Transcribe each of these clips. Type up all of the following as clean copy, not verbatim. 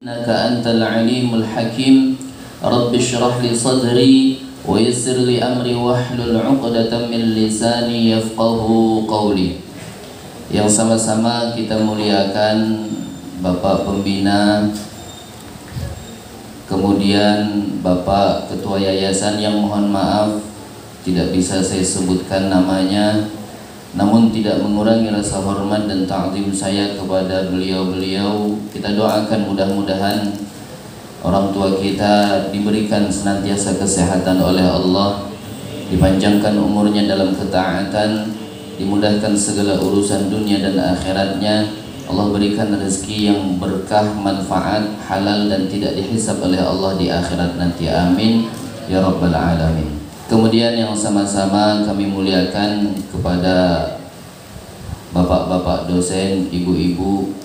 إنك أنت العليم الحكيم رب اشرح لي صدري ويسر لي أمري واحلل عقدة من lisani yafqahu qawli. Yang sama-sama kita muliakan Bapak Pembina, kemudian Bapak Ketua Yayasan yang mohon maaf tidak bisa saya sebutkan namanya, namun tidak mengurangi rasa hormat dan ta'zim saya kepada beliau-beliau. Kita doakan mudah-mudahan orang tua kita diberikan senantiasa kesehatan oleh Allah, dipanjangkan umurnya dalam ketaatan, dimudahkan segala urusan dunia dan akhiratnya. Allah berikan rezeki yang berkah, manfaat, halal dan tidak dihisab oleh Allah di akhirat nanti. Amin ya rabbal alamin. Kemudian yang sama-sama kami muliakan kepada bapak-bapak dosen, ibu-ibu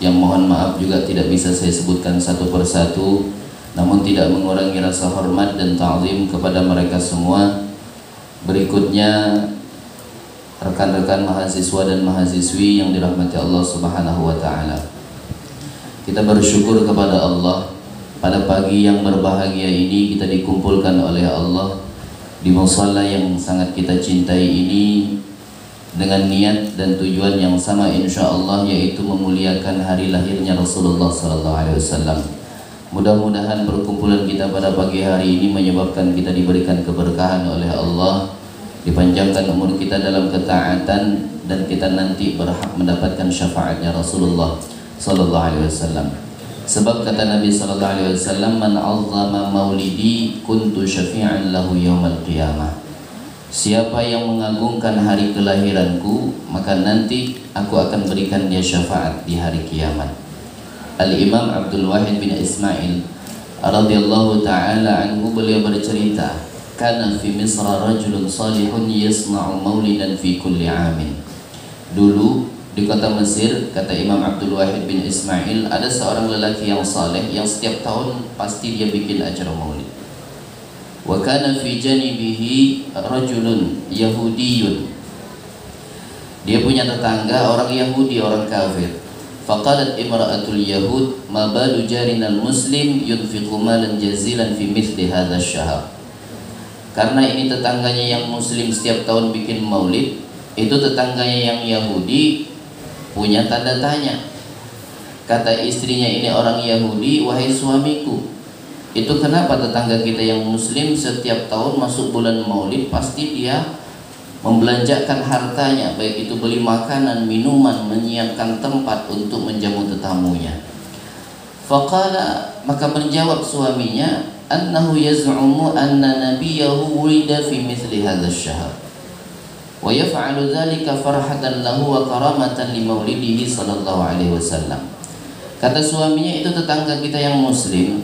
yang mohon maaf juga tidak bisa saya sebutkan satu persatu, namun tidak mengurangi rasa hormat dan ta'zim kepada mereka semua. Berikutnya rekan-rekan mahasiswa dan mahasiswi yang dirahmati Allah Subhanahu wa taala. Kita bersyukur kepada Allah pada pagi yang berbahagia ini kita dikumpulkan oleh Allah di musalla yang sangat kita cintai ini dengan niat dan tujuan yang sama insyaallah, yaitu memuliakan hari lahirnya Rasulullah SAW. Mudah-mudahan perkumpulan kita pada pagi hari ini menyebabkan kita diberikan keberkahan oleh Allah, dipanjangkan umur kita dalam ketaatan, dan kita nanti berhak mendapatkan syafaatnya Rasulullah SAW. Sebab kata Nabi SAW, man 'azzama maulidi kuntu syafi'an lahu yaumal qiyamah. Siapa yang mengagungkan hari kelahiranku, maka nanti aku akan berikan dia syafaat di hari kiamat. Al-Imam Abdul Wahid bin Ismail radhiyallahu ta'ala anhu, beliau bercerita, kana fi Misra rajulun salihun yasna'u maulidan fi kulli amin. Dulu di kota Mesir, kata Imam Abdul Wahid bin Ismail, ada seorang lelaki yang saleh yang setiap tahun pasti dia bikin acara maulid. Wa kana fi janibihi rajulun yahudiyun. Dia punya tetangga orang Yahudi, orang kafir. Faqalat imra'atul yahud ma balu jarinal muslim yunfiqu malan jazilan fi mithli hadzal syahr. Karena ini tetangganya yang muslim setiap tahun bikin maulid, itu tetangganya yang Yahudi punya tanda tanya. Kata istrinya ini orang Yahudi, wahai suamiku, itu kenapa tetangga kita yang muslim setiap tahun masuk bulan maulid pasti dia membelanjakan hartanya, baik itu beli makanan, minuman, menyiapkan tempat untuk menjamu tetamunya. Faqala, maka menjawab suaminya, annahu yaz'umu anna nabiyahu wulida fi mithli hadzal syahr wa yaf'alu dzalika farhatan lahu wa karamatan li maulidihi sallallahu alaihi wasallam. Kata suaminya, itu tetangga kita yang muslim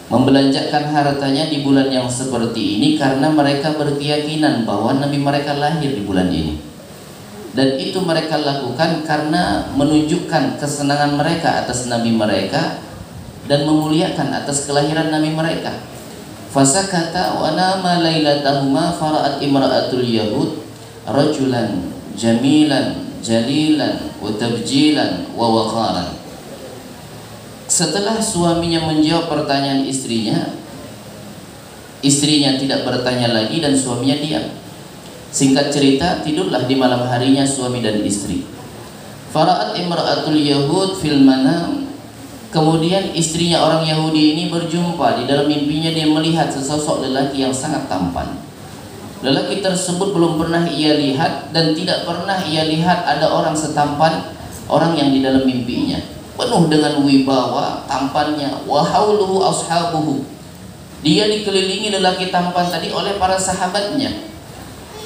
membelanjakan hartanya di bulan yang seperti ini karena mereka berkeyakinan bahwa nabi mereka lahir di bulan ini, dan itu mereka lakukan karena menunjukkan kesenangan mereka atas nabi mereka dan memuliakan atas kelahiran nabi mereka. Fasakata wa nama lailatahuma fara'at imra'atul yahud rajulan jamilan jalilan wa tabjilan wa waqaran. Setelah suaminya menjawab pertanyaan istrinya, istrinya tidak bertanya lagi dan suaminya diam. Singkat cerita, tidurlah di malam harinya suami dan istri. Fara'at imra'atul yahud fil manam. Kemudian istrinya orang Yahudi ini berjumpa di dalam mimpinya, dia melihat sesosok lelaki yang sangat tampan. Lelaki tersebut belum pernah ia lihat dan tidak pernah ia lihat ada orang setampan orang yang di dalam mimpinya. Penuh dengan wibawa tampannya, wa hauluhu ashabuhu. Dia dikelilingi lelaki tampan tadi oleh para sahabatnya.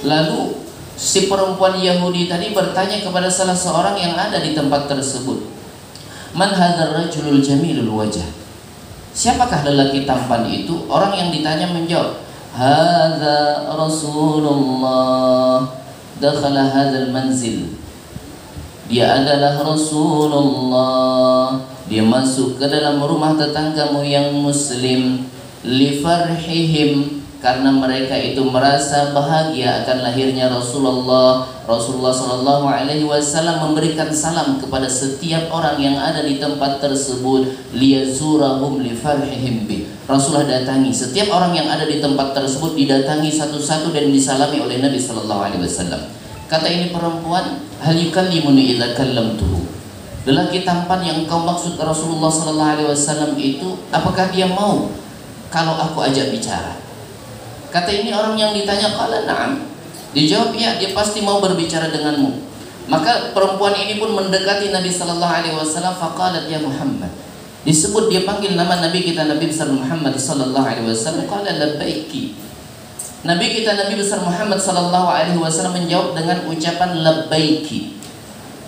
Lalu si perempuan Yahudi tadi bertanya kepada salah seorang yang ada di tempat tersebut, man hadzal rajulul jamilul wajah. Siapakah lelaki tampan itu? Orang yang ditanya menjawab, hadza Rasulullah dakhala hadzal manzil. Dia adalah Rasulullah, dia masuk ke dalam rumah tetanggamu yang muslim, li farhihim, karena mereka itu merasa bahagia akan lahirnya Rasulullah. Rasulullah Shallallahu Alaihi Wasallam memberikan salam kepada setiap orang yang ada di tempat tersebut, liyazurahum lifarhihim bi. Rasulullah datangi setiap orang yang ada di tempat tersebut, didatangi satu-satu dan disalami oleh Nabi Shallallahu Alaihi Wasallam. Kata ini perempuan, hal yukallimuni idza kallamtuhu. Lelaki tampan yang kau maksud Rasulullah Shallallahu Alaihi Wasallam itu, apakah dia mau kalau aku ajak bicara? Kata ini orang yang ditanya, qala na'am. Dijawab, ya, dia pasti mau berbicara denganmu. Maka perempuan ini pun mendekati Nabi Sallallahu Alaihi Wasallam. Faqalat ya Muhammad. Disebut, dia panggil nama Nabi kita, Nabi besar Muhammad Sallallahu Alaihi Wasallam. Qala labbaiki. Nabi kita, Nabi besar Muhammad Sallallahu Alaihi Wasallam menjawab dengan ucapan labbaiki.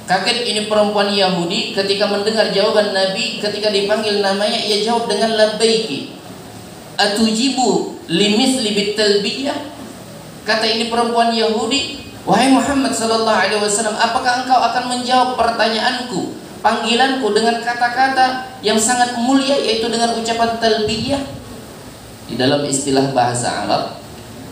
Kaget ini perempuan Yahudi ketika mendengar jawaban Nabi ketika dipanggil namanya, ia jawab dengan labbaiki. Atujibu limithli bitalbiyah. Kata ini perempuan Yahudi, wahai Muhammad Sallallahu Alaihi Wasallam, apakah engkau akan menjawab pertanyaanku, panggilanku dengan kata-kata yang sangat mulia, yaitu dengan ucapan talbiyah? Di dalam istilah bahasa Arab,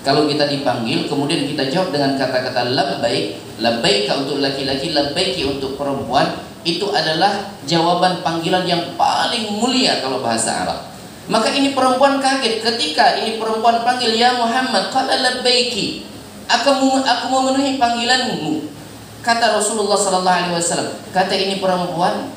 kalau kita dipanggil kemudian kita jawab dengan kata-kata labbaik, labbaika untuk laki-laki, labbaiki untuk perempuan, itu adalah jawaban panggilan yang paling mulia kalau bahasa Arab. Maka ini perempuan kaget ketika ini perempuan panggil ya Muhammad, qala labbaiki, aku memenuhi panggilanmu. Kata Rasulullah Sallallahu Alaihi Wasallam, kata ini perempuan,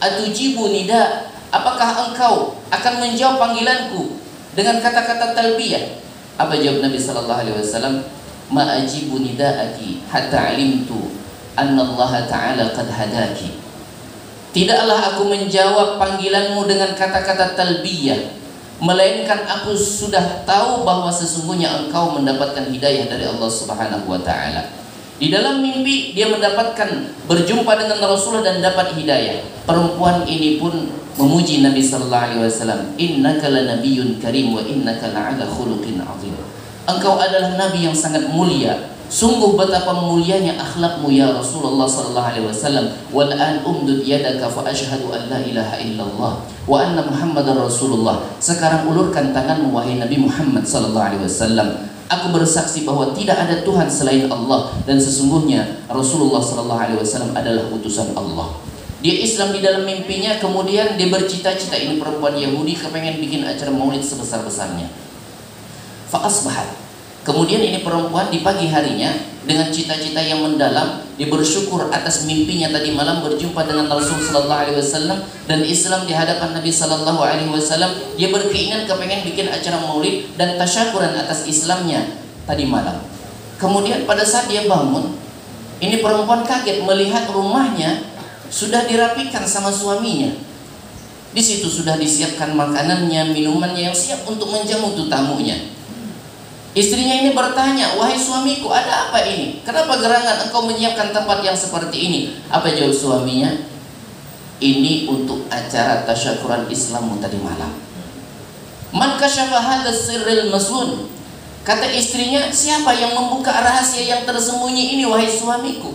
atujibu nida, apakah engkau akan menjawab panggilanku dengan kata-kata talbiyah? Apa jawab Nabi Sallallahu Alaihi Wasallam? Ma ajibu nidaaki hatta alimtu anna Allah Ta'ala qad hadaki. Tidaklah aku menjawab panggilanmu dengan kata-kata talbiyah, melainkan aku sudah tahu bahwa sesungguhnya engkau mendapatkan hidayah dari Allah Subhanahu wa Ta'ala. Di dalam mimpi dia mendapatkan berjumpa dengan Rasulullah dan dapat hidayah. Perempuan ini pun memuji Nabi Sallallahu Alaihi Wasallam, innaka lanabiyyun karim wa innaka la'ala khuluqin azim. Engkau adalah nabi yang sangat mulia. Sungguh betapa mulianya akhlakmu ya Rasulullah Sallallahu Alaihi Wasallam. Wal an umdud yadaka fa asyhadu an la ilaha illallah wa anna Muhammadar Rasulullah. Sekarang ulurkan tanganmu wahai Nabi Muhammad Sallallahu Alaihi Wasallam. Aku bersaksi bahwa tidak ada Tuhan selain Allah dan sesungguhnya Rasulullah Sallallahu Alaihi Wasallam adalah utusan Allah. Dia Islam di dalam mimpinya, kemudian dia bercita-cita, ini perempuan Yahudi kepengen bikin acara maulid sebesar-besarnya. Fa asbahat. Kemudian ini perempuan di pagi harinya dengan cita-cita yang mendalam, dia bersyukur atas mimpinya tadi malam berjumpa dengan Rasul Sallallahu Alaihi Wasallam dan Islam di hadapan Nabi Sallallahu Alaihi Wasallam. Dia berkeinginan kepengen bikin acara maulid dan tasyakuran atas Islamnya tadi malam. Kemudian pada saat dia bangun, ini perempuan kaget melihat rumahnya sudah dirapikan sama suaminya. Di situ sudah disiapkan makanannya, minumannya yang siap untuk menjamu tamunya. Istrinya ini bertanya, wahai suamiku, ada apa ini? Kenapa gerangan engkau menyiapkan tempat yang seperti ini? Apa jawab suaminya? Ini untuk acara tasyakuran Islammu tadi malam. Man kasyafa hadzal sirril masun. Kata istrinya, siapa yang membuka rahasia yang tersembunyi ini wahai suamiku?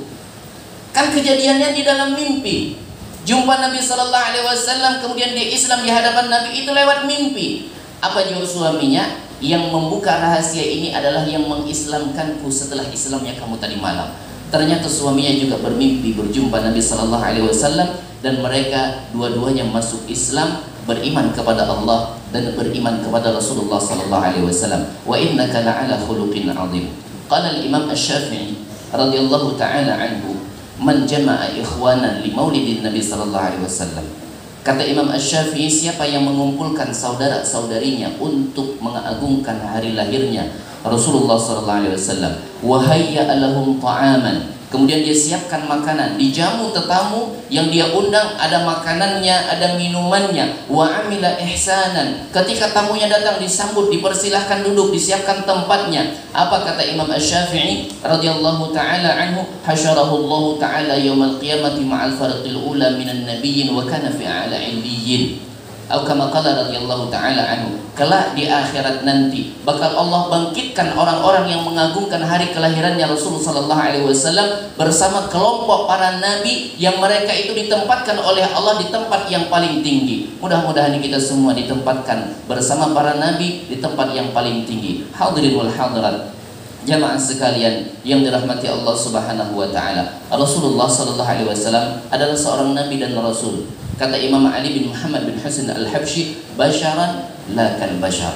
Kan kejadiannya di dalam mimpi. Jumpa Nabi Sallallahu Alaihi Wasallam, kemudian dia Islam di hadapan Nabi itu lewat mimpi. Apa jawab suaminya? Yang membuka rahasia ini adalah yang mengislamkanku setelah Islamnya kamu tadi malam. Ternyata suaminya juga bermimpi berjumpa Nabi Sallallahu Alaihi Wasallam dan mereka dua-duanya masuk Islam, beriman kepada Allah dan beriman kepada Rasulullah Sallallahu Alaihi Wasallam. Wa innaka la'ala khuluqin 'azim. Qala al-Imam Asy-Syafi'i radhiyallahu ta'ala anhu, man jama'a ikhwanan li maulidin Nabi Sallallahu Alaihi Wasallam. Kata Imam Asy-Syafi'i, siapa yang mengumpulkan saudara-saudarinya untuk mengagungkan hari lahirnya Rasulullah Sallallahu Alaihi Wasallam, wa hayya lahum ta'aman, kemudian dia siapkan makanan, dijamu tetamu yang dia undang, ada makanannya, ada minumannya, wa amila ihsanan, ketika tamunya datang disambut, dipersilahkan duduk, disiapkan tempatnya. Apa kata Imam Asy-Syafi'i radhiyallahu taala anhu? Hasyarahullahu taala yaumal qiyamati ma'al farqil ula minan nabiyyin wa kana fi a'la illiyyin. Atau kama qala radhiyallahu taala anhu, kelak di akhirat nanti bakal Allah bangkitkan orang-orang yang mengagungkan hari kelahirannya Rasulullah sallallahu alaihi wasallam bersama kelompok para nabi yang mereka itu ditempatkan oleh Allah di tempat yang paling tinggi. Mudah-mudahan kita semua ditempatkan bersama para nabi di tempat yang paling tinggi. Hadirin wal hadirat, Jamaah sekalian yang dirahmati Allah Subhanahu wa taala, Rasulullah sallallahu alaihi wasallam adalah seorang nabi dan rasul. Kata Imam Ali bin Muhammad bin Hasan Al-Habsyi, "Basyaran la kal bashar."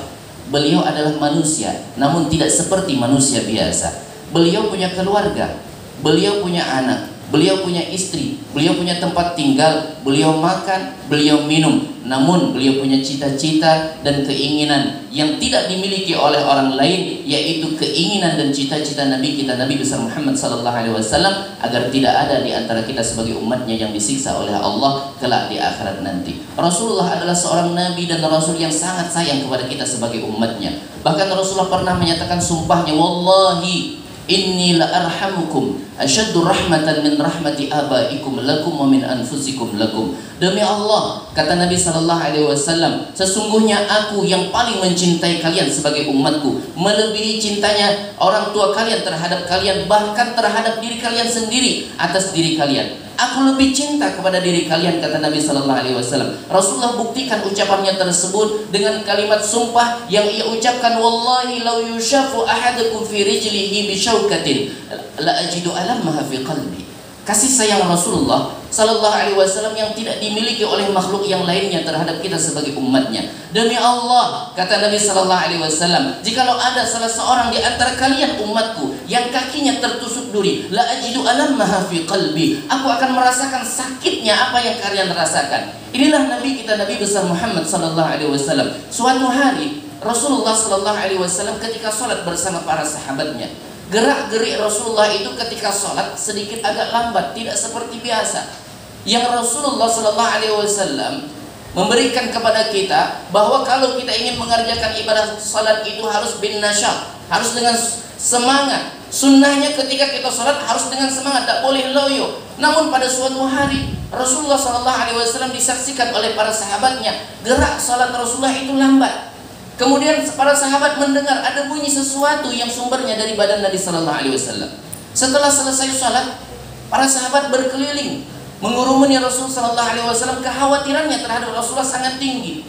Beliau adalah manusia, namun tidak seperti manusia biasa. Beliau punya keluarga, beliau punya anak, beliau punya istri, beliau punya tempat tinggal, beliau makan, beliau minum. Namun beliau punya cita-cita dan keinginan yang tidak dimiliki oleh orang lain, yaitu keinginan dan cita-cita Nabi kita, Nabi besar Muhammad sallallahu alaihi wasallam, agar tidak ada di antara kita sebagai umatnya yang disiksa oleh Allah kelak di akhirat nanti. Rasulullah adalah seorang nabi dan rasul yang sangat sayang kepada kita sebagai umatnya. Bahkan Rasulullah pernah menyatakan sumpahnya, "Wallahi inni la arhamukum asyaddu rahmatan min rahmati abaikum lakum wa min anfusikum lakum." Demi Allah, kata Nabi sallallahu alaihi wasallam, sesungguhnya aku yang paling mencintai kalian sebagai umatku, melebihi cintanya orang tua kalian terhadap kalian, bahkan terhadap diri kalian sendiri atas diri kalian. Aku lebih cinta kepada diri kalian, kata Nabi sallallahu alaihi wasallam. Rasulullah buktikan ucapannya tersebut dengan kalimat sumpah yang ia ucapkan, "Wallahi law yushafu ahadukum fi rijlihi bi syaukatin la ajidu alammaha fi qalbi." Kasih sayang Rasulullah sallallahu alaihi wasallam yang tidak dimiliki oleh makhluk yang lainnya terhadap kita sebagai umatnya. Demi Allah, kata Nabi sallallahu alaihi wasallam, jikalau ada salah seorang di antara kalian umatku yang kakinya tertusuk duri, la ajidu alammaha fi qalbi, aku akan merasakan sakitnya apa yang kalian rasakan. Inilah Nabi kita, Nabi besar Muhammad sallallahu alaihi wasallam. Suatu hari Rasulullah sallallahu alaihi wasallam ketika sholat bersama para sahabatnya, gerak-gerik Rasulullah itu ketika sholat sedikit agak lambat, tidak seperti biasa. Yang Rasulullah sallallahu alaihi wasallam memberikan kepada kita bahwa kalau kita ingin mengerjakan ibadah sholat itu harus bin nasyat, harus dengan semangat. Sunnahnya ketika kita sholat harus dengan semangat, tak boleh loyo. Namun pada suatu hari Rasulullah sallallahu alaihi wasallam disaksikan oleh para sahabatnya, gerak sholat Rasulullah itu lambat. Kemudian para sahabat mendengar ada bunyi sesuatu yang sumbernya dari badan Nabi sallallahu alaihi wasallam. Setelah selesai salat, para sahabat berkeliling mengurumuni Rasul sallallahu alaihi wasallam. Kekhawatirannya terhadap Rasulullah sangat tinggi.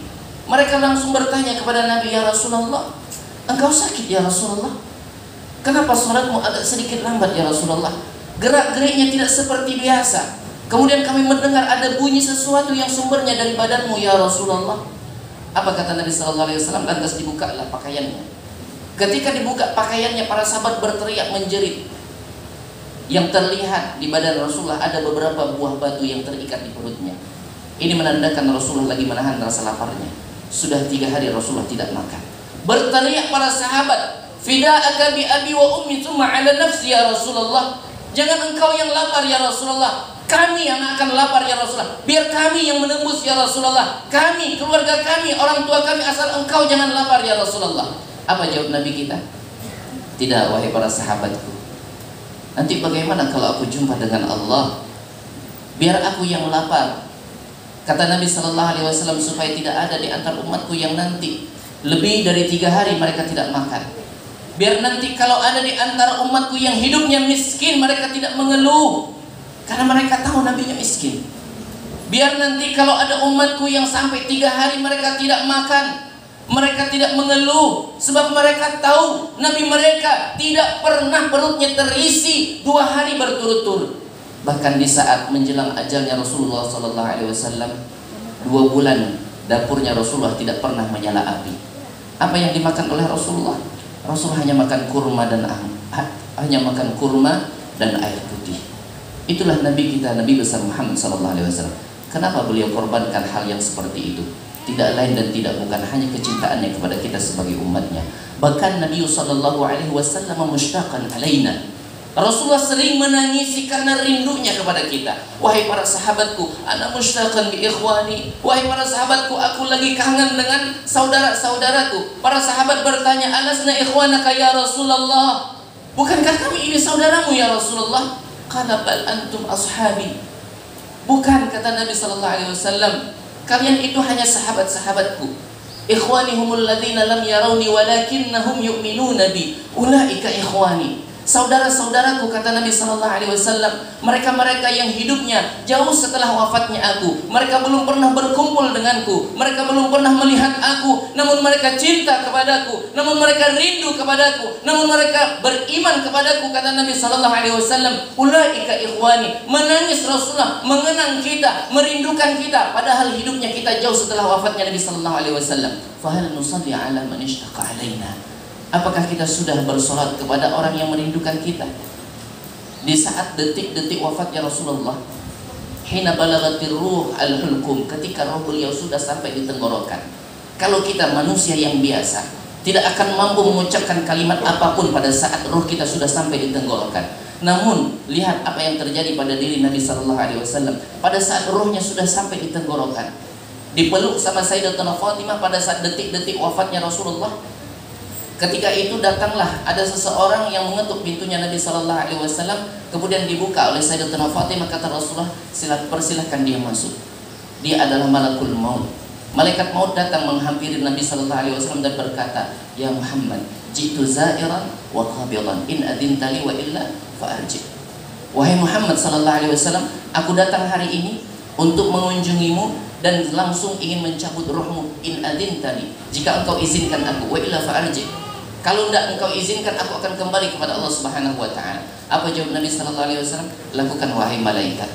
Mereka langsung bertanya kepada Nabi, "Ya Rasulullah, engkau sakit ya Rasulullah? Kenapa salatmu agak sedikit lambat ya Rasulullah? Gerak-geriknya tidak seperti biasa. Kemudian kami mendengar ada bunyi sesuatu yang sumbernya dari badanmu ya Rasulullah." Apa kata Nabi sallallahu alaihi wasallam? Lantas dibukalah pakaiannya. Ketika dibuka pakaiannya, para sahabat berteriak menjerit. Yang terlihat di badan Rasulullah ada beberapa buah batu yang terikat di perutnya. Ini menandakan Rasulullah lagi menahan rasa laparnya. Sudah 3 hari Rasulullah tidak makan. Berteriak para sahabat, "Fida'aka bi abi wa ummi tsumma 'ala nafsi ya Rasulullah." Jangan engkau yang lapar ya Rasulullah, kami yang akan lapar ya Rasulullah. Biar kami yang menembus ya Rasulullah. Kami, keluarga kami, orang tua kami, asal engkau jangan lapar ya Rasulullah. Apa jawab Nabi kita? Tidak, wahai para sahabatku. Nanti bagaimana kalau aku jumpa dengan Allah? Biar aku yang lapar. Kata Nabi sallallahu alaihi wasallam, supaya tidak ada di antara umatku yang nanti lebih dari 3 hari mereka tidak makan. Biar nanti kalau ada di antara umatku yang hidupnya miskin, mereka tidak mengeluh, karena mereka tahu nabinya miskin. Biar nanti kalau ada umatku yang sampai 3 hari mereka tidak makan, mereka tidak mengeluh, sebab mereka tahu nabi mereka tidak pernah perutnya terisi 2 hari berturut-turut. Bahkan di saat menjelang ajalnya Rasulullah sallallahu alaihi wasallam, 2 bulan dapurnya Rasulullah tidak pernah menyala api. Apa yang dimakan oleh Rasulullah? Rasulullah hanya makan kurma dan air putih. Itulah Nabi kita, Nabi besar Muhammad sallallahu alaihi wasallam. Kenapa beliau korbankan hal yang seperti itu? Tidak lain dan tidak bukan hanya kecintaannya kepada kita sebagai umatnya. Bahkan Nabi sallallahu alaihi wasallam mushtaqan alaina. Rasulullah sering menangisi karena rindunya kepada kita. Wahai para sahabatku, ana mushtaqan bi ikhwani. Wahai para sahabatku, aku lagi kangen dengan saudara-saudaraku. Para sahabat bertanya, "Alasna ikhwanaka ya Rasulullah?" Bukankah kami ini saudaramu ya Rasulullah? Qala bal antum ashabi. Bukan, kata Nabi sallallahu alaihi wasallam, kalian itu hanya sahabat-sahabatku. Ikhwani humul ladzina lam yarawni walakinnahum yu'minuna bi. Ulaika ikhwani. Saudara-saudaraku, kata Nabi sallallahu alaihi wasallam, mereka-mereka yang hidupnya jauh setelah wafatnya aku, mereka belum pernah berkumpul denganku, mereka belum pernah melihat aku, namun mereka cinta kepadaku, namun mereka rindu kepadaku, namun mereka beriman kepadaku, kata Nabi sallallahu alaihi wasallam. Ulaika ikhwani. Menangis Rasulullah, mengenang kita, merindukan kita, padahal hidupnya kita jauh setelah wafatnya Nabi sallallahu alaihi wasallam. Fahal nusalli ala man ishtaqa alaina. Apakah kita sudah bersolat kepada orang yang merindukan kita? Di saat detik-detik wafatnya Rasulullah, hina balagatir ruh al-hulkum, ketika roh beliau sudah sampai di tenggorokan. Kalau kita manusia yang biasa, tidak akan mampu mengucapkan kalimat apapun pada saat roh kita sudah sampai di tenggorokan. Namun lihat apa yang terjadi pada diri Nabi sallallahu alaihi wasallam pada saat rohnya sudah sampai di tenggorokan. Dipeluk sama Sayyidatuna Fatimah pada saat detik-detik wafatnya Rasulullah. Ketika itu datanglah ada seseorang yang mengetuk pintunya Nabi sallallahu alaihi wasallam, kemudian dibuka oleh Sayyidatuna Fatimah. Kata Rasulullah, persilahkan dia masuk. Dia adalah malakul maut. Malaikat maut datang menghampiri Nabi sallallahu alaihi wasallam dan berkata, "Ya Muhammad, jitu zairan wa qabilan, in adintali wa illa fa'arji." Wahai Muhammad sallallahu alaihi wasallam, aku datang hari ini untuk mengunjungimu dan langsung ingin mencabut rohmu. In adintali, jika engkau izinkan aku, wa illa fa'arji. Kalau tidak engkau izinkan, aku akan kembali kepada Allah Subhanahu wa taala. Apa jawab Nabi sallallahu alaihi wasallam? Lakukan wahai malaikat.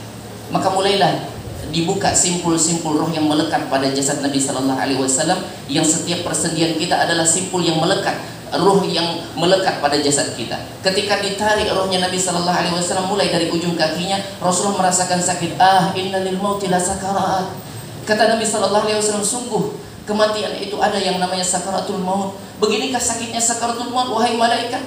Maka mulailah dibuka simpul-simpul roh yang melekat pada jasad Nabi sallallahu alaihi wasallam, yang setiap persendian kita adalah simpul yang melekat, roh yang melekat pada jasad kita. Ketika ditarik rohnya Nabi sallallahu alaihi wasallam mulai dari ujung kakinya, Rasulullah merasakan sakit. Inna lil mauti la sakarat. Kata Nabi sallallahu alaihi wasallam, sungguh kematian itu ada yang namanya sakaratul maut. Beginikah sakitnya sakaratul maut, wahai malaikat?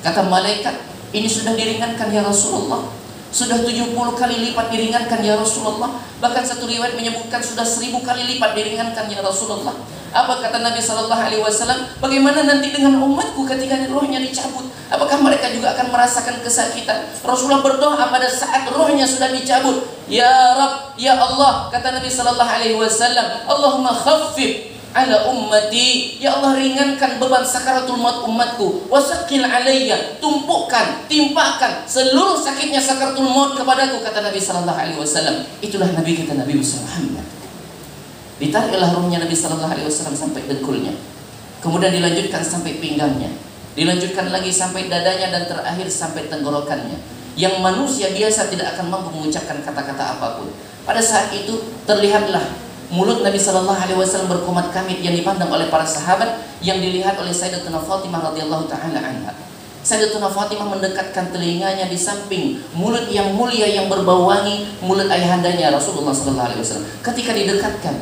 Kata malaikat, ini sudah diringankan ya Rasulullah. Sudah 70 kali lipat diringankan ya Rasulullah. Bahkan satu riwayat menyebutkan sudah 1000 kali lipat diringankan ya Rasulullah. Apa kata Nabi sallallahu alaihi wasallam? Bagaimana nanti dengan umatku ketika rohnya dicabut? Apakah mereka juga akan merasakan kesakitan? Rasulullah berdoa pada saat rohnya sudah dicabut. Ya Rabb, ya Allah, kata Nabi sallallahu alaihi wasallam, Allahumma khaffif ala ummati, ya Allah ringankan beban sakaratul maut umatku. Wasaqil alayya, tumpukan, timpakan seluruh sakitnya sakaratul maut kepadaku, kata Nabi sallallahu alaihi wasallam. Itulah Nabi kita, Nabi Muhammad. Ditariklah rohnya Nabi sallallahu alaihi wasallam sampai dengkulnya, kemudian dilanjutkan sampai pinggangnya, dilanjutkan lagi sampai dadanya, dan terakhir sampai tenggorokannya, yang manusia biasa tidak akan mampu mengucapkan kata-kata apapun. Pada saat itu terlihatlah mulut Nabi sallallahu alaihi wasallam berkomat kamit yang dipandang oleh para sahabat, yang dilihat oleh Sayyidatuna Fatimah radhiyallahu taala anha. Sayyidatuna Fatimah mendekatkan telinganya di samping mulut yang mulia yang berbau wangi, mulut ayahandanya Rasulullah sallallahu alaihi wasallam. Ketika didekatkan,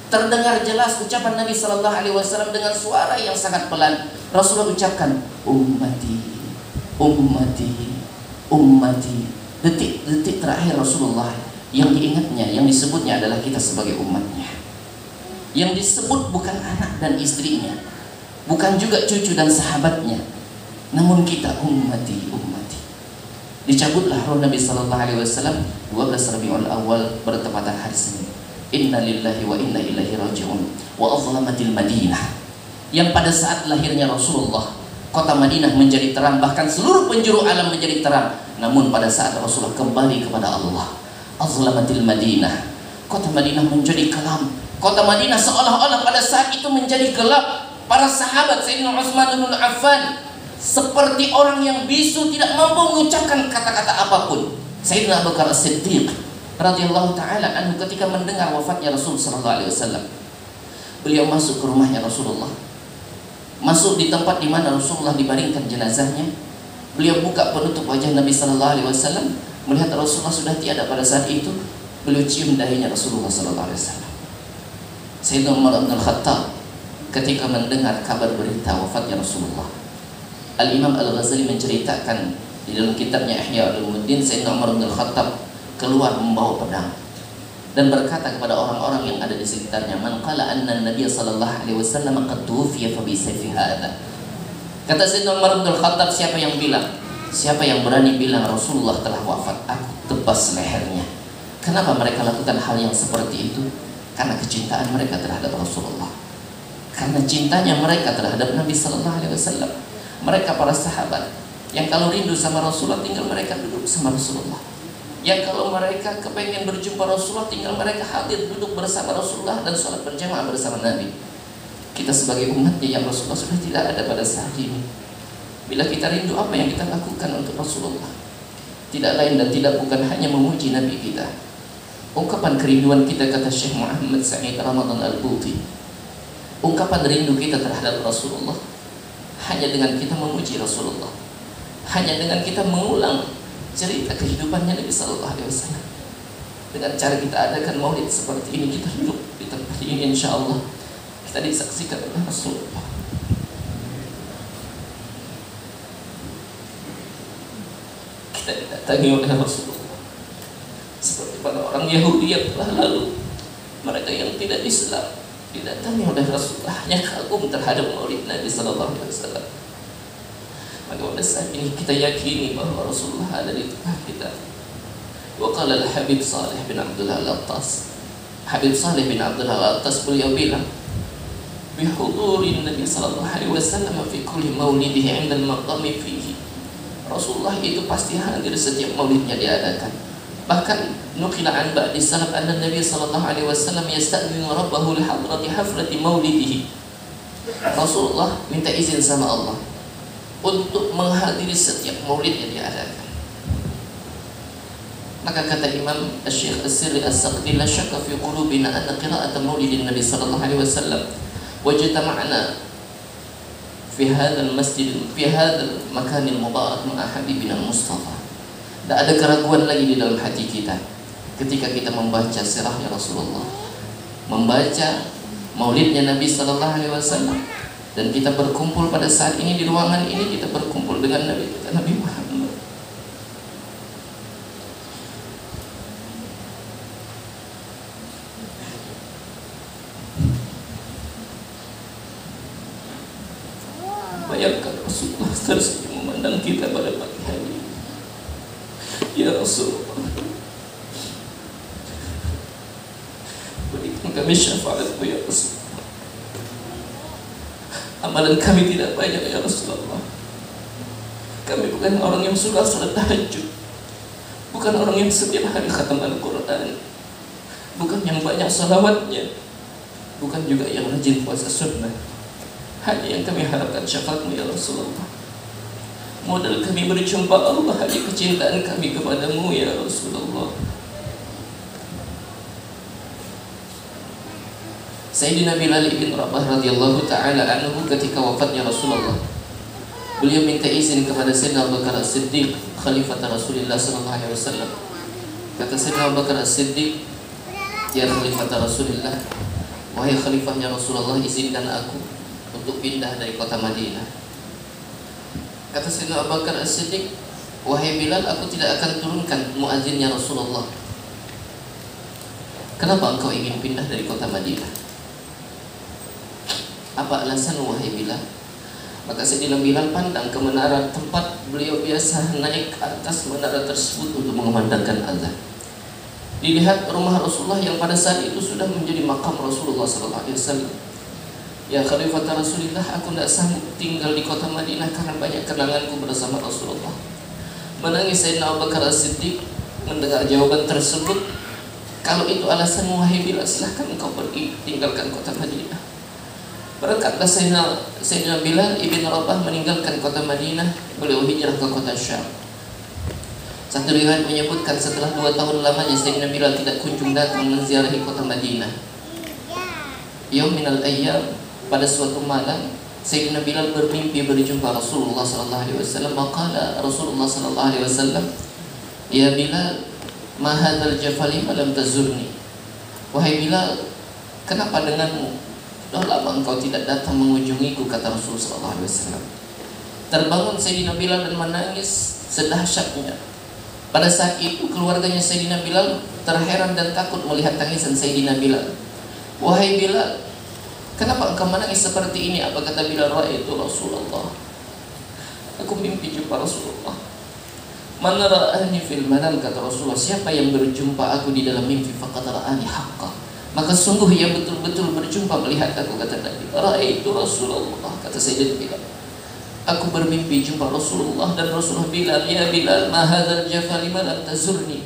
terdengar jelas ucapan Nabi sallallahu alaihi wasallam dengan suara yang sangat pelan. Rasulullah ucapkan, ummati, ummati, ummati. Detik-detik terakhir Rasulullah yang diingatnya, yang disebutnya adalah kita sebagai umatnya. Yang disebut bukan anak dan istrinya, bukan juga cucu dan sahabatnya, namun kita ummati, ummati. Dicabutlah roh Nabi sallallahu alaihi wasallam 12 Rabiul Awal bertepatan hari Senin. Inna lillahi wa inna ilaihi raji'un. Wa azlamatil Madinah, yang pada saat lahirnya Rasulullah kota Madinah menjadi terang, bahkan seluruh penjuru alam menjadi terang. Namun pada saat Rasulullah kembali kepada Allah, azlamatil Madinah, kota Madinah menjadi kelam. Kota Madinah seolah-olah pada saat itu menjadi gelap. Para sahabat Sayyidina Utsman bin Affan seperti orang yang bisu, tidak mampu mengucapkan kata-kata apapun. Sayyidina Abu Bakar As-Siddiq radhiyallahu taala anhu ketika mendengar wafatnya Rasul sallallahu alaihi wasallam, beliau masuk ke rumahnya Rasulullah, masuk di tempat di mana Rasulullah dibaringkan jenazahnya. Beliau buka penutup wajah Nabi sallallahu alaihi wasallam, melihat Rasulullah sudah tiada pada saat itu. Beliau cium dahinya Rasulullah sallallahu alaihi wasallam. Sayyidina Umar bin Khattab ketika mendengar kabar berita wafatnya Rasulullah, Al-Imam Al-Ghazali menceritakan di dalam kitabnya Ihya Ulumuddin, Sayyidina Umar bin Khattab keluar membawa pedang dan berkata kepada orang-orang yang ada di sekitarnya, man qala anna Nabiy sallallahu alaihi wasallam qad tuwfiya fa bi sayfi hadha. Kata Sayyidina Umar bin Khattab, siapa yang bilang, siapa yang berani bilang Rasulullah telah wafat, aku tebas lehernya. Kenapa mereka lakukan hal yang seperti itu? Karena kecintaan mereka terhadap Rasulullah, karena cintanya mereka terhadap Nabi sallallahu alaihi wasallam. Mereka para sahabat Yang kalau rindu sama Rasulullah tinggal mereka duduk sama Rasulullah. Yang kalau mereka kepengen berjumpa Rasulullah tinggal mereka hadir duduk bersama Rasulullah dan sholat berjamaah bersama Nabi. Kita sebagai umatnya yang Rasulullah sudah tidak ada pada saat ini. Bila kita rindu, apa yang kita lakukan untuk Rasulullah? Tidak lain dan tidak bukan hanya memuji Nabi kita. Ungkapan kerinduan kita, kata Syekh Muhammad Sa'id Ramadan Al-Buti, ungkapan rindu kita terhadap Rasulullah hanya dengan kita memuji Rasulullah, hanya dengan kita mengulang cerita kehidupannya Nabi Sallallahu Alaihi Wasallam. Dengan cara kita adakan maulid seperti ini, kita duduk di tempat ini, insya Allah kita disaksikan oleh Rasulullah. Kita didatangi oleh Rasulullah seperti pada orang Yahudi yang telah lalu, mereka yang tidak Islam didatangi oleh Rasulullah, hanya kagum terhadap maulid Nabi Sallallahu Alaihi Wasallam. Maka pada saat ini kita yakini bahwa Rasulullah ada di tengah kita. Wa qala al-Habib Saleh bin Abdullah Al-Attas, Habib Saleh bin Abdullah Al-Attas beliau bilang, bihudurin Nabi Sallallahu Alaihi Wasallam fi kulli maulidihi 'inda al-maqami fihi. Rasulullah itu pasti hadir setiap maulidnya diadakan. Bahkan nukila an ba'di salaf anna Nabi sallallahu alaihi wasallam yasta'dhinu rabbahu li hadrati haflati maulidihi. Rasulullah minta izin sama Allah untuk menghadiri setiap maulid yang diadakan. Maka kata Imam Syekh As-Sirri As-Saqdi, la syakka fi qulubina anna qira'ata maulidin Nabi sallallahu alaihi wasallam wajtama'na fi hadzal masjid fi hadzal makanil mubarak ma'a habibina al-Mustafa. Tidak ada keraguan lagi di dalam hati kita ketika kita membaca sirahnya Rasulullah, membaca maulidnya Nabi Sallallahu Alaihi Wasallam, dan kita berkumpul pada saat ini di ruangan ini, kita berkumpul dengan Nabi kita, Nabi Muhammad. Bayangkan Rasulullah tersenyum memandang kita pada pagi hari. Ya Rasulullah, berikan kami syafaat-Mu ya Rasulullah. Amalan kami tidak banyak ya Rasulullah. Kami bukan orang yang suka salat tahajud, bukan orang yang setiap hari khatam Al-Quran, bukan yang banyak salawatnya, bukan juga yang rajin puasa sunnah. Hanya yang kami harapkan syafaat-Mu ya Rasulullah. Modal kami berjumpa Allah hanya kecintaan kami kepadamu ya Rasulullah. Sayyidina Bilal bin Rabah radhiyallahu ta'ala anhu ketika wafatnya Rasulullah, beliau minta izin kepada Sayyidina Abu Bakar As-Siddiq, khalifah Rasulullah sallallahu alaihi wasallam. Kata Sayyidina Abu Bakar As-Siddiq, ya khalifah Rasulullah, wahai khalifahnya Rasulullah, izinkan aku untuk pindah dari kota Madinah. Kata Sayyidina Abu Bakar As-Siddiq, wahai Bilal, aku tidak akan turunkan muazzinnya Rasulullah. Kenapa engkau ingin pindah dari kota Madinah? Apa alasan wahai Bilal? Maka Sayyidina Bilal pandang ke menara tempat beliau biasa naik ke atas menara tersebut untuk mengumandangkan azan. Dilihat rumah Rasulullah yang pada saat itu sudah menjadi makam Rasulullah SAW. Ya khalifah Rasulullah, aku tidak sanggup tinggal di kota Madinah karena banyak kenanganku bersama Rasulullah. Menangis Sayyidina Abu Bakar As-Siddiq mendengar jawaban tersebut. Kalau itu alasan wahai Bilal, silahkan engkau pergi tinggalkan kota Madinah. Berangkatlah Sayyidina Bilal ibn Rabah meninggalkan kota Madinah, beliau hijrah ke kota Syam. Satu riwayat menyebutkan setelah 2 tahun lamanya Sayyidina Bilal tidak kunjung datang menziarahi kota Madinah. Yaum minal ayyam, pada suatu malam Sayyidina Bilal bermimpi berjumpa Rasulullah sallallahu alaihi wasallam. Maka Rasulullah sallallahu alaihi wasallam, ya Bilal, ma hadzal jafali lam tazurni. Wahai Bilal, kenapa denganmu? Sudah lama engkau tidak datang mengunjungiku, kata Rasulullah sallallahu alaihi wasallam. Terbangun Sayyidina Bilal dan menangis sedahsyatnya. Pada saat itu keluarganya Sayyidina Bilal terheran dan takut melihat tangisan Sayyidina Bilal. Wahai Bilal, kenapa engkau menangis seperti ini? Apa kata Bilal? Ra'aitu Rasulullah, aku mimpi jumpa Rasulullah. Man ra'ani fil manam, kata Rasulullah, siapa yang berjumpa aku di dalam mimpi faqad ra'ani haqqa, maka sungguh ia betul-betul berjumpa melihat aku, kata Nabi. Ra'aitu Rasulullah, kata Sayyidina Bilal, Aku bermimpi jumpa Rasulullah dan Rasulullah bilang, ya Bilal, ma hadzal jafa lima lam tazurni.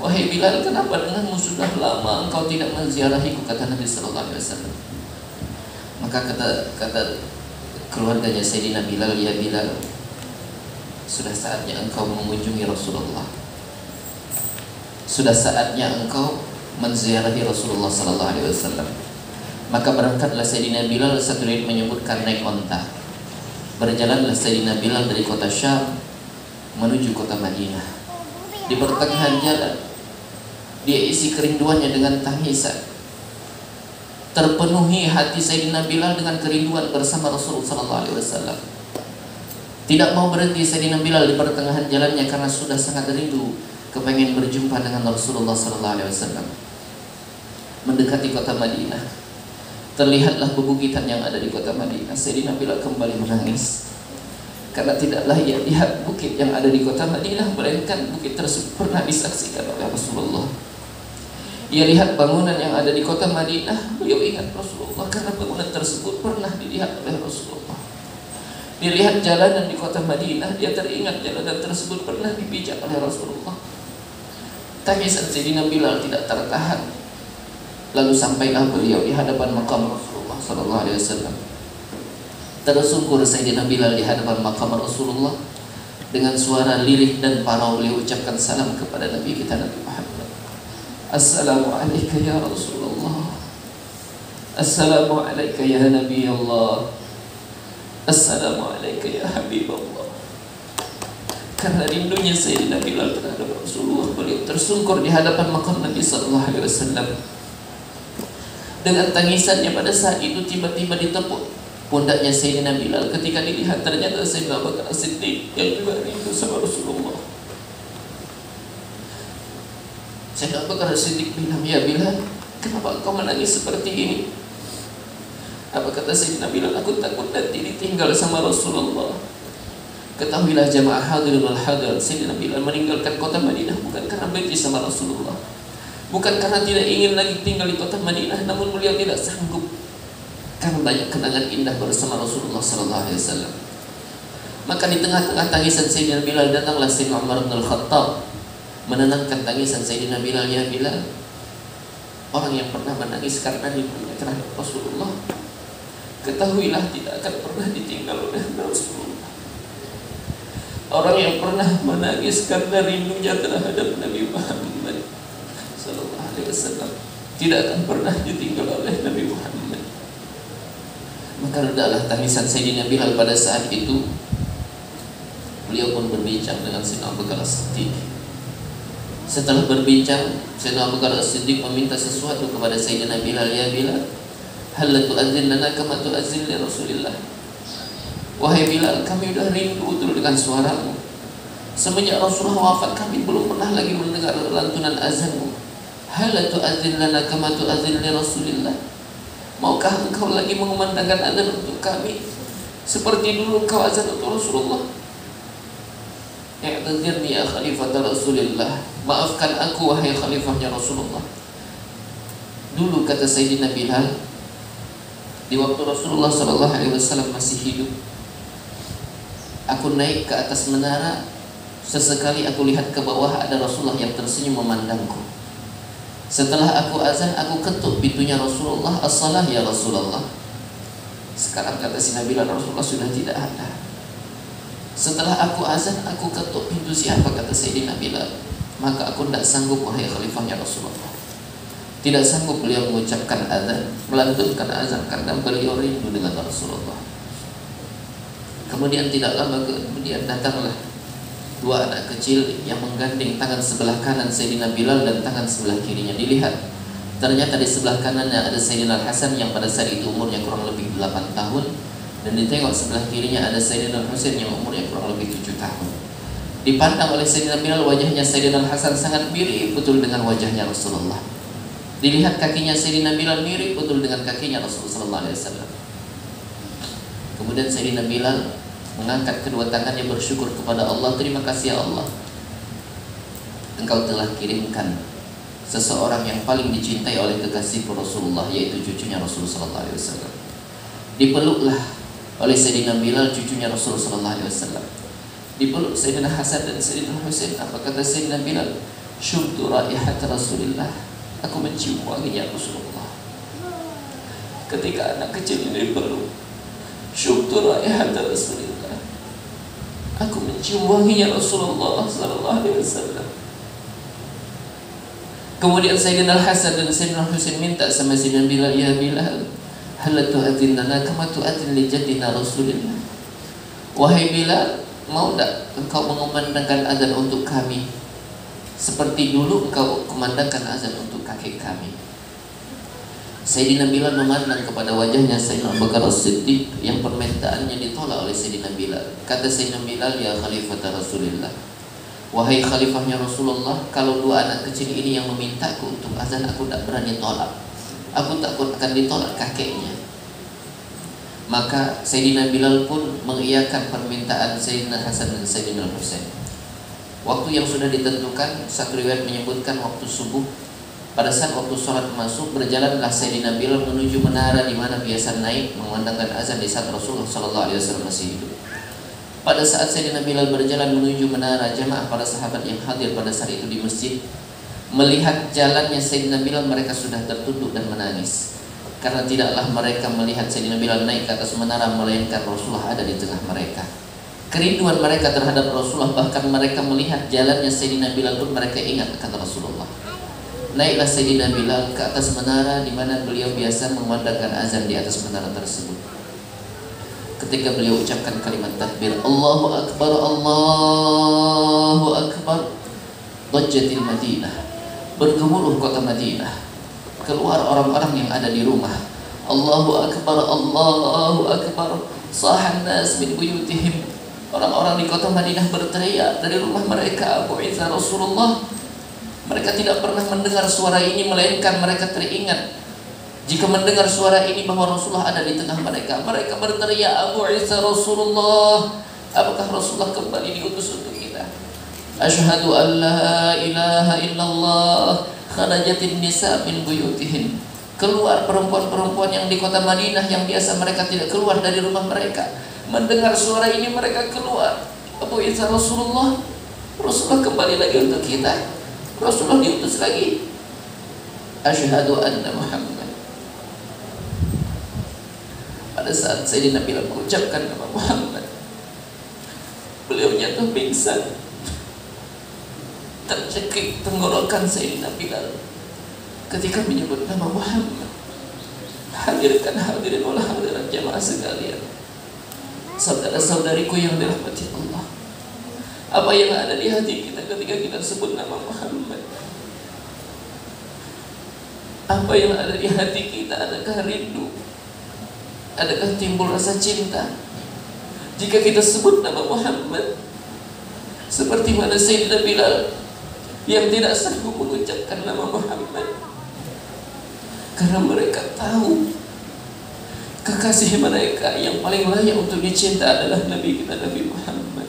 Wahai Bilal, kenapa denganmu sudah lama engkau tidak menziarahiku, kata Nabi sallallahu alaihi wasallam. Maka kata keluarganya Sayyidina Bilal, ya Bilal, sudah saatnya engkau mengunjungi Rasulullah. Sudah saatnya engkau menziarahi Rasulullah sallallahu alaihi wasallam. Maka berangkatlah Sayyidina Bilal, satu riwayat menyebutkan naik onta. Berjalanlah Sayyidina Bilal dari kota Syam menuju kota Madinah. Di pertengahan jalan dia isi kerinduannya dengan tangisan. Terpenuhi hati Sayyidina Bilal dengan kerinduan bersama Rasulullah sallallahu alaihi wasallam. Tidak mau berhenti Sayyidina Bilal di pertengahan jalannya karena sudah sangat rindu kepengen berjumpa dengan Rasulullah sallallahu alaihi wasallam. Mendekati kota Madinah, terlihatlah bebukitan yang ada di kota Madinah. Sayyidina Bilal kembali menangis karena tidaklah ia lihat bukit yang ada di kota Madinah, melainkan bukit tersebut pernah disaksikan oleh Rasulullah. Ia lihat bangunan yang ada di kota Madinah, beliau ingat Rasulullah karena bangunan tersebut pernah dilihat oleh Rasulullah. Dia lihat jalanan di kota Madinah, dia teringat jalanan tersebut pernah dipijak oleh Rasulullah. Tangisan Sayyidina Bilal tidak tertahan. Lalu sampailah beliau di hadapan makam Rasulullah sallallahu alaihi wasallam. Tersungkur Sayyidina Bilal di hadapan makam Rasulullah. Dengan suara lirih dan parau beliau ucapkan salam kepada Nabi kita Nabi Muhammad. Assalamualaikum ya Rasulullah. Assalamualaikum ya Nabi Allah. Assalamualaikum ya Habib Allah. Karena rindunya Sayyidina Bilal terhadap Rasulullah, beliau tersungkur di hadapan makam Nabi sallallahu alaihi wasallam. Dengan tangisannya pada saat itu tiba-tiba ditepuk pundaknya Sayyidina Bilal ketika dilihat ternyata Sayyidina Abu Bakar As-Siddiq yang juga rindu sama Rasulullah. Sayyidina Abu Bakar As-Siddiq bilang, ya Bilal, kenapa engkau menangis seperti ini? Apa kata Sayyidina Bilal? Aku takut nanti ditinggal sama Rasulullah. Ketahuilah jamaah hadirin wal hadirat, Sayyidina Bilal meninggalkan kota Madinah bukan karena benci sama Rasulullah, bukan karena tidak ingin lagi tinggal di kota Madinah, namun beliau tidak sanggup karena banyak kenangan indah bersama Rasulullah sallallahu alaihi wasallam. Maka di tengah-tengah tangisan Sayyidina Bilal datanglah Sayyidina Umar bin Al-Khattab menenangkan tangisan Sayyidina Bilal. Ya Bilal, orang yang pernah menangis karena rindunya terhadap Rasulullah, ketahuilah tidak akan pernah ditinggal oleh Rasulullah. Orang yang pernah menangis karena rindunya terhadap Nabi Muhammad sallallahu alaihi wasallam tidak akan pernah ditinggal oleh Nabi Muhammad. Maka redahlah tangisan Sayyidina Bilal pada saat itu. Beliau pun berbincang dengan Sayyidina Abu Bakar As-Siddiq. Setelah berbincang, Sayyidina Abu Bakar As-Siddiq meminta sesuatu kepada Sayyidina Bilal. Ya Bilal, hal la tu'adzin lana kama tu'adzin li Rasulillah. Wahai Bilal, kami sudah rindu betul dengan suaramu. Semenjak Rasulullah wafat, kami belum pernah lagi mendengar lantunan azanmu. Hal la tu'adzin lana kama tu'adzin li Rasulillah. Maukah engkau lagi mengumandangkan azan untuk kami seperti dulu engkau azan untuk Rasulullah? I'tadzirni ya khalifah Rasulillah. Maafkan aku wahai khalifahnya Rasulullah. Dulu kata Sayyidina Bilal, di waktu Rasulullah sallallahu alaihi wasallam masih hidup, aku naik ke atas menara, sesekali aku lihat ke bawah ada Rasulullah yang tersenyum memandangku. Setelah aku azan, aku ketuk pintunya Rasulullah, as-salah ya Rasulullah. Sekarang kata Sayyidina Bilal, Rasulullah sudah tidak ada. Setelah aku azan, aku ketuk pintu siapa, kata Sayyidina Bilal. Maka aku tidak sanggup wahai khalifahnya Rasulullah. Tidak sanggup beliau mengucapkan azan, melantunkan azan karena beliau rindu dengan Rasulullah. Kemudian tidak lama kemudian datanglah dua anak kecil yang menggandeng tangan sebelah kanan Sayyidina Bilal dan tangan sebelah kirinya. Dilihat, ternyata di sebelah kanannya ada Sayyidina Al-Hasan yang pada saat itu umurnya kurang lebih 8 tahun, dan ditengok sebelah kirinya ada Sayyidina Al-Husain yang umurnya kurang lebih 7 tahun. Dipandang oleh Sayyidina Bilal, wajahnya Sayyidina Al-Hasan sangat mirip betul dengan wajahnya Rasulullah. Dilihat kakinya Sayyidina Bilal mirip betul dengan kakinya Rasulullah SAW. Kemudian Sayyidina Bilal mengangkat kedua tangannya bersyukur kepada Allah. Terima kasih ya Allah, Engkau telah kirimkan seseorang yang paling dicintai oleh kekasih Rasulullah, yaitu cucunya Rasulullah SAW. Dipeluklah oleh Sayyidina Bilal, cucunya Rasulullah sallallahu alaihi wasallam. Dipeluk Sayyidina Hasan dan Sayyidina Husain. Apa kata Sayyidina Bilal? Syumtu raihat Rasulillah, aku mencium wanginya Rasulullah. Ketika anak kecil ini dipeluk, syumtu raihat Rasulillah, aku mencium wanginya Rasulullah sallallahu alaihi wasallam. Kemudian Sayyidina Hasan dan Sayyidina Husain minta sama Sayyidina Bilal, ya Bilal, hal tu'adzin lana kama tu'adzin li jaddina Rasulillah. Wahai Bilal, mau tak engkau mengumandangkan azan untuk kami seperti dulu engkau kumandangkan azan untuk kakek kami? Sayyidina Bilal memandang kepada wajahnya Sayyidina Abu Bakar As-Siddiq yang permintaannya ditolak oleh Sayyidina Bilal. Kata Sayyidina Bilal, ya Khalifah Rasulillah, wahai khalifahnya Rasulullah, kalau dua anak kecil ini yang memintaku untuk azan, aku tak berani tolak. Aku takut akan ditolak kakeknya. Maka Sayyidina Bilal pun mengiyakan permintaan Sayyidina Hasan dan Sayyidina Husain. Waktu yang sudah ditentukan, satu riwayat menyebutkan waktu subuh. Pada saat waktu sholat masuk, berjalanlah Sayyidina Bilal menuju menara di mana biasa naik mengandangkan azan di saat Rasulullah SAW masih hidup. Pada saat Sayyidina Bilal berjalan menuju menara, jamaah para sahabat yang hadir pada saat itu di masjid melihat jalannya Sayyidina Bilal, mereka sudah tertunduk dan menangis. Karena tidaklah mereka melihat Sayyidina Bilal naik ke atas menara, melainkan Rasulullah ada di tengah mereka. Kerinduan mereka terhadap Rasulullah, bahkan mereka melihat jalannya Sayyidina Bilal pun mereka ingat kata Rasulullah. Naiklah Sayyidina Bilal ke atas menara di mana beliau biasa mengumandangkan azan di atas menara tersebut. Ketika beliau ucapkan kalimat takbir, Allahu Akbar, Allahu Akbar, dajjatil Madinah, bergemuruh kota Madinah. Keluar orang-orang yang ada di rumah. Allahu Akbar, Allahu Akbar, sahan nas min buyutihim. Orang-orang di kota Madinah berteriak dari rumah mereka, bu'itsa Rasulullah. Mereka tidak pernah mendengar suara ini, melainkan mereka teringat jika mendengar suara ini bahwa Rasulullah ada di tengah mereka. Mereka berteriak, Abu Isa Rasulullah, apakah Rasulullah kembali diutus untuk kita? Asyhadu an la ilaha illallah, kharajatin nisa min buyutihin. Keluar perempuan-perempuan yang di kota Madinah yang biasa mereka tidak keluar dari rumah mereka. Mendengar suara ini mereka keluar. Abu Isa Rasulullah, Rasulullah kembali lagi untuk kita. Rasulullah diutus lagi. Asyhadu anna Muhammad. Pada saat Sayyidina Bilal mengucapkan nama Muhammad, beliau jatuh pingsan. Tercekik tenggorokan Sayyidina Bilal ketika menyebut nama Muhammad. Hadirkan hadirin wal hadirat jamaah sekalian, saudara-saudariku yang dirahmati Allah, apa yang ada di hati kita ketika kita sebut nama Muhammad? Apa yang ada di hati kita? Adakah rindu? Adakah timbul rasa cinta jika kita sebut nama Muhammad? Seperti mana Sayyidina Bilal yang tidak sanggup mengucapkan nama Muhammad karena mereka tahu kekasih mereka yang paling layak untuk dicinta adalah Nabi kita, Nabi Muhammad.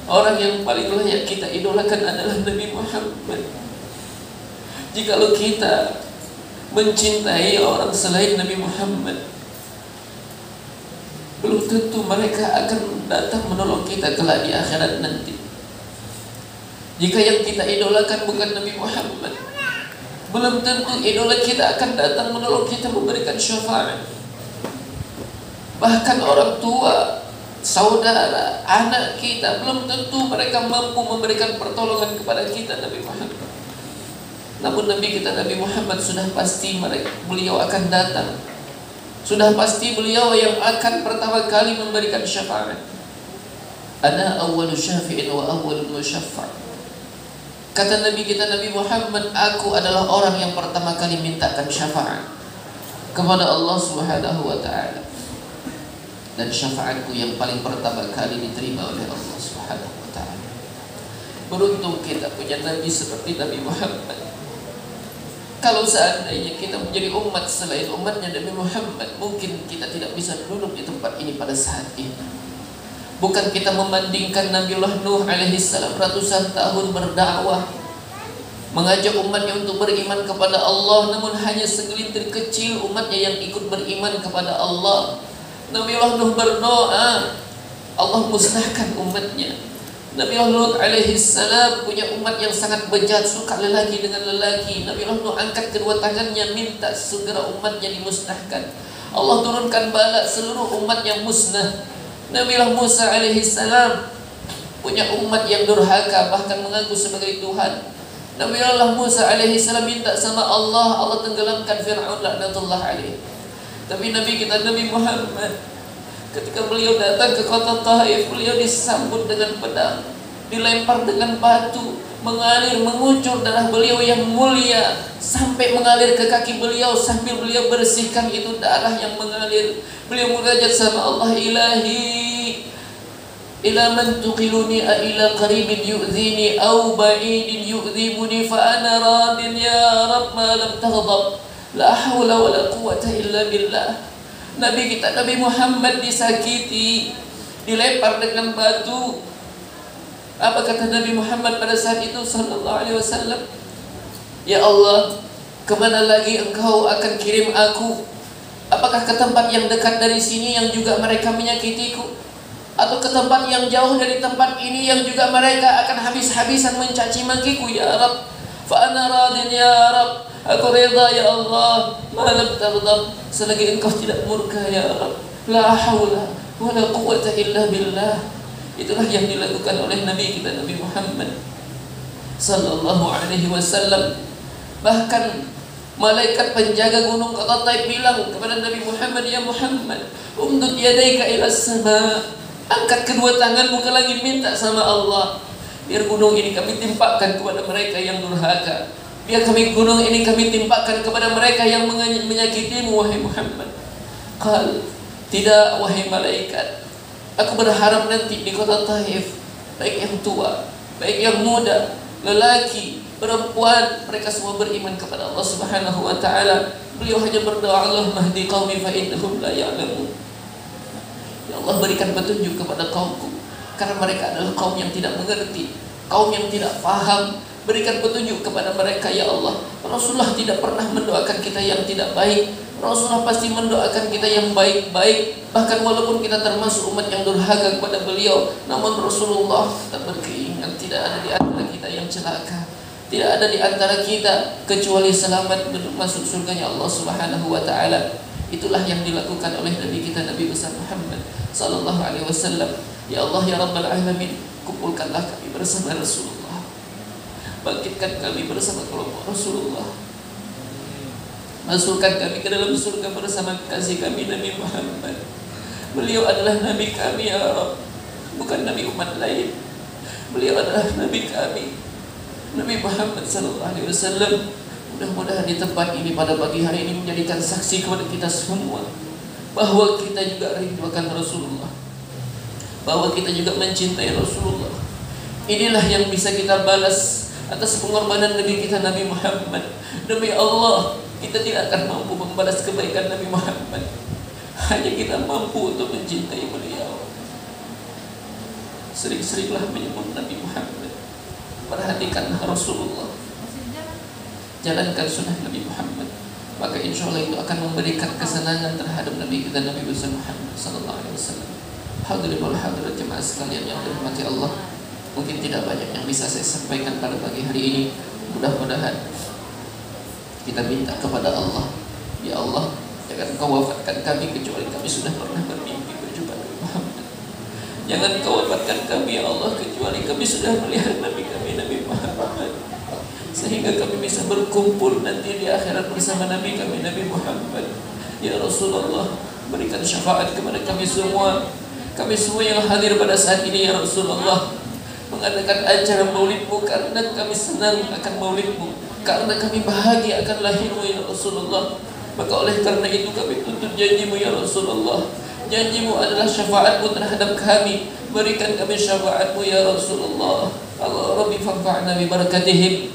Orang yang paling layak kita idolakan adalah Nabi Muhammad. Jikalau kita mencintai orang selain Nabi Muhammad, belum tentu mereka akan datang menolong kita kelak di akhirat nanti. Jika yang kita idolakan bukan Nabi Muhammad, belum tentu idola kita akan datang menolong kita memberikan syafaat. Bahkan orang tua, saudara, anak kita, belum tentu mereka mampu memberikan pertolongan kepada kita Nabi Muhammad. Namun Nabi kita Nabi Muhammad sudah pasti beliau akan datang. Sudah pasti beliau yang akan pertama kali memberikan syafaat. Ana awwalu syafi'in wa awwalu musyaffa'. Kata Nabi kita Nabi Muhammad, aku adalah orang yang pertama kali mintakan syafaat kepada Allah Subhanahu wa taala. Dan syafaatku yang paling pertama kali diterima oleh Allah Subhanahu wa taala. Beruntung kita punya Nabi seperti Nabi Muhammad. Kalau seandainya kita menjadi umat selain umatnya Nabi Muhammad, mungkin kita tidak bisa duduk di tempat ini pada saat ini. Bukan kita membandingkan Nabiullah Nuh alaihi salam ratusan tahun berdakwah, mengajak umatnya untuk beriman kepada Allah, namun hanya segelintir kecil umatnya yang ikut beriman kepada Allah. Nabi Allah Nuh berdoa, Allah musnahkan umatnya. Nabi Allah Lut alaihi salam punya umat yang sangat bejat, suka lelaki dengan lelaki. Nabi Allah Nuh angkat kedua tangannya minta segera umatnya dimusnahkan. Allah turunkan bala seluruh umat yang musnah. Nabi Allah Musa alaihi salam punya umat yang durhaka, bahkan mengaku sebagai Tuhan. Nabi Allah Musa alaihi salam minta sama Allah, Allah tenggelamkan Fir'aun laknatullah alaihi. Tapi Nabi kita Nabi Muhammad, ketika beliau datang ke kota Taif, beliau disambut dengan pedang, dilempar dengan batu, mengalir mengucur darah beliau yang mulia sampai mengalir ke kaki beliau. Sambil beliau bersihkan itu darah yang mengalir, beliau munajat sama Allah, Ilahi, ila man tuqiluni a ila qaribin yu'zini aw ba'idin yu'zimuni fa ana radin ya Rabb ma lam taghdab. La hawla wa la quwwata illa billah. Nabi kita Nabi Muhammad disakiti, dilempar dengan batu. Apa kata Nabi Muhammad pada saat itu sallallahu alaihi wasallam? Ya Allah, kemana lagi engkau akan kirim aku? Apakah ke tempat yang dekat dari sini yang juga mereka menyakitiku, atau ke tempat yang jauh dari tempat ini yang juga mereka akan habis-habisan mencaci makiku? Ya Rabb, fa ana radin ya Rabb, aku reda ya Allah, malam taghdab, selagi engkau tidak murka ya Rabb. La haula wa la quwwata illa billah. Itulah yang dilakukan oleh Nabi kita Nabi Muhammad sallallahu alaihi wasallam. Bahkan malaikat penjaga gunung kota Taif bilang kepada Nabi Muhammad, ya Muhammad, umdud yadaika ila sama, angkat kedua tanganmu ke langit, minta sama Allah, biar gunung ini kami timpakan kepada mereka yang durhaka. Biar gunung ini kami timpakan kepada mereka yang menyakitimu, wahai Muhammad. Qal, tidak wahai malaikat, aku berharap nanti di kota Taif, baik yang tua, baik yang muda, lelaki, perempuan, mereka semua beriman kepada Allah Subhanahu wa taala. Beliau hanya berdoa, Allahumma hdi qaumi fa innahum la ya'lamun. Ya Allah, berikan petunjuk kepada kaumku, karena mereka adalah kaum yang tidak mengerti, kaum yang tidak paham. Berikan petunjuk kepada mereka ya Allah. Rasulullah tidak pernah mendoakan kita yang tidak baik. Rasulullah pasti mendoakan kita yang baik-baik. Bahkan walaupun kita termasuk umat yang durhaka kepada beliau, namun Rasulullah tetap berkeinginan tidak ada di antara kita yang celaka, tidak ada di antara kita kecuali selamat masuk surganya Allah Subhanahu wa taala. Itulah yang dilakukan oleh Nabi kita Nabi besar Muhammad sallallahu alaihi wasallam. Ya Allah ya Rabbal alamin, kumpulkanlah kami bersama Rasulullah, bangkitkan kami bersama kelompok Rasulullah, masukkan kami ke dalam surga bersama kasih kami Nabi Muhammad. Beliau adalah Nabi kami ya Rabb, bukan Nabi umat lain. Beliau adalah Nabi kami, Nabi Muhammad sallallahu alaihi wasallam. Mudah-mudahan di tempat ini pada pagi hari ini menjadikan saksi kepada kita semua bahwa kita juga rindu akan Rasulullah, bahwa kita juga mencintai Rasulullah. Inilah yang bisa kita balas atas pengorbanan Nabi kita Nabi Muhammad. Demi Allah, kita tidak akan mampu membalas kebaikan Nabi Muhammad. Hanya kita mampu untuk mencintai beliau. Sering-seringlah menyebut Nabi Muhammad, perhatikanlah Rasulullah, jalankan sunnah Nabi Muhammad, maka insya Allah itu akan memberikan kesenangan terhadap Nabi kita Nabi besar Muhammad sallallahu alaihi wasallam. Hadirin wal hadirat jemaah sekalian yang dirahmati Allah, mungkin tidak banyak yang bisa saya sampaikan pada pagi hari ini. Mudah-mudahan kita minta kepada Allah, ya Allah, jangan Kau wafatkan kami kecuali kami sudah pernah bermimpi berjumpa Nabi Muhammad. Jangan Kau wafatkan kami ya Allah kecuali kami sudah melihat Nabi kami Nabi Muhammad, sehingga kami bisa berkumpul nanti di akhirat bersama Nabi kami Nabi Muhammad. Ya Rasulullah, berikan syafaat kepada kami semua yang hadir pada saat ini ya Rasulullah, mengadakan acara maulidmu karena kami senang akan maulidmu, karena kami bahagia akan lahirmu ya Rasulullah. Maka oleh karena itu kami tuntut janjimu ya Rasulullah. Janjimu adalah syafaatmu terhadap kami. Berikan kami syafaatmu ya Rasulullah. Allah Rabbi fanfa'na bi barakatihim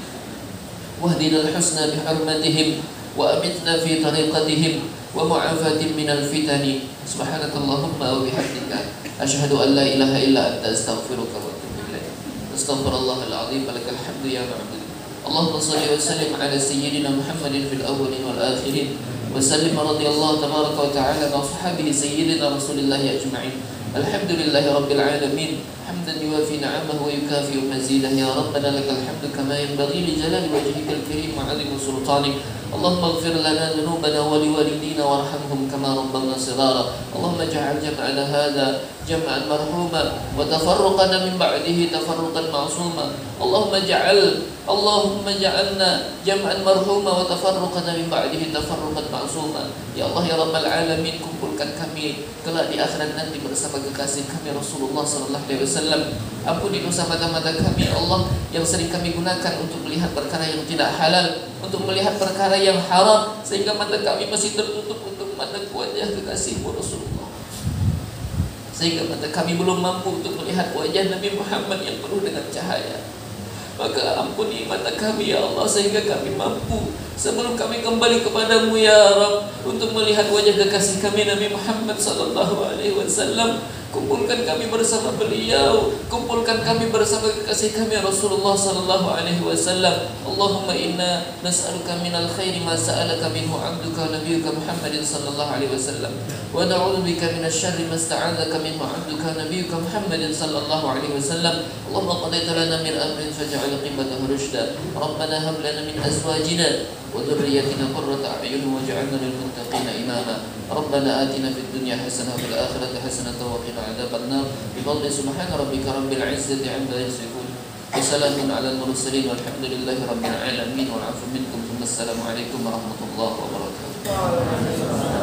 wahdina al-husna bi hurmatihim wa amitna fi tariqatihim wa mu'afatin minal fitani. Subhanakallahumma wa bihamdika asyhadu an la ilaha illa anta astaghfiruka wa atubu ilaik. Astaghfirullahal azim, lakal hamdu ya ma'bud. Allahumma shalli wa sallim ala sayyidina Muhammadin fil awwalin wal akhirin وسلم رضي الله تبارك وتعالى عن أصحابه سيدنا رسول الله أجمعين. الحمد لله رب العالمين حمدا يوافي نعمه ويكافئ مزيده. يا ربنا لك الحمد كما ينبغي لجلال وجهك الكريم وعظيم سلطانك. اللهم اغفر لنا ذنوبنا ولوالدينا وارحمهم كما ربنا صغارا. اللهم اجعل جمعنا هذا جمعا مرحوما وتفرقنا من بعده تفرقا معصوما. اللهم اجعلنا جمعا مرحوما وتفرقنا من بعده تفرقا معصوما. Ya Allah ya Rabbal Alamin, kumpulkan kami kelak di akhirat nanti bersama kekasih kami Rasulullah sallallahu alaihi wasallam. Ampuni dosa mata-mata kami ya Allah yang sering kami gunakan untuk melihat perkara yang tidak halal, untuk melihat perkara yang haram, sehingga mata kami masih tertutup untuk memandang wajah kekasihmu Rasulullah, sehingga mata kami belum mampu untuk melihat wajah Nabi Muhammad yang penuh dengan cahaya. Maka ampuni mata kami ya Allah, sehingga kami mampu sebelum kami kembali kepadamu ya Rabb untuk melihat wajah kekasih kami Nabi Muhammad sallallahu alaihi wasallam. Kumpulkan kami bersama beliau, kumpulkan kami bersama kekasih kami Rasulullah sallallahu alaihi wasallam. Allahumma inna nas'aluka minal khairi ma sa'alaka minhu 'abduka nabiyyuka Muhammadin sallallahu alaihi wasallam, wa na'udzubika minasy syarri ma sta'adzaka minhu 'abduka nabiyyuka Muhammadin sallallahu alaihi wasallam. Allahumma qadaita lana min amrin faj'al qibatahu rusyda. Rabbana hab lana min azwajina wa dhurriyyatina qurrata a'yun waj'alna lil muttaqina imama. Rabbana atina fid dunya hasanah wa fil akhirati hasanah wa qina adzaban nar. Bi fadli subhana rabbika rabbil izzati 'amma yasifun. Wassalamun 'alal mursalin walhamdulillahi rabbil alamin wal 'afwu minkum. Wassalamu alaikum warahmatullahi wabarakatuh.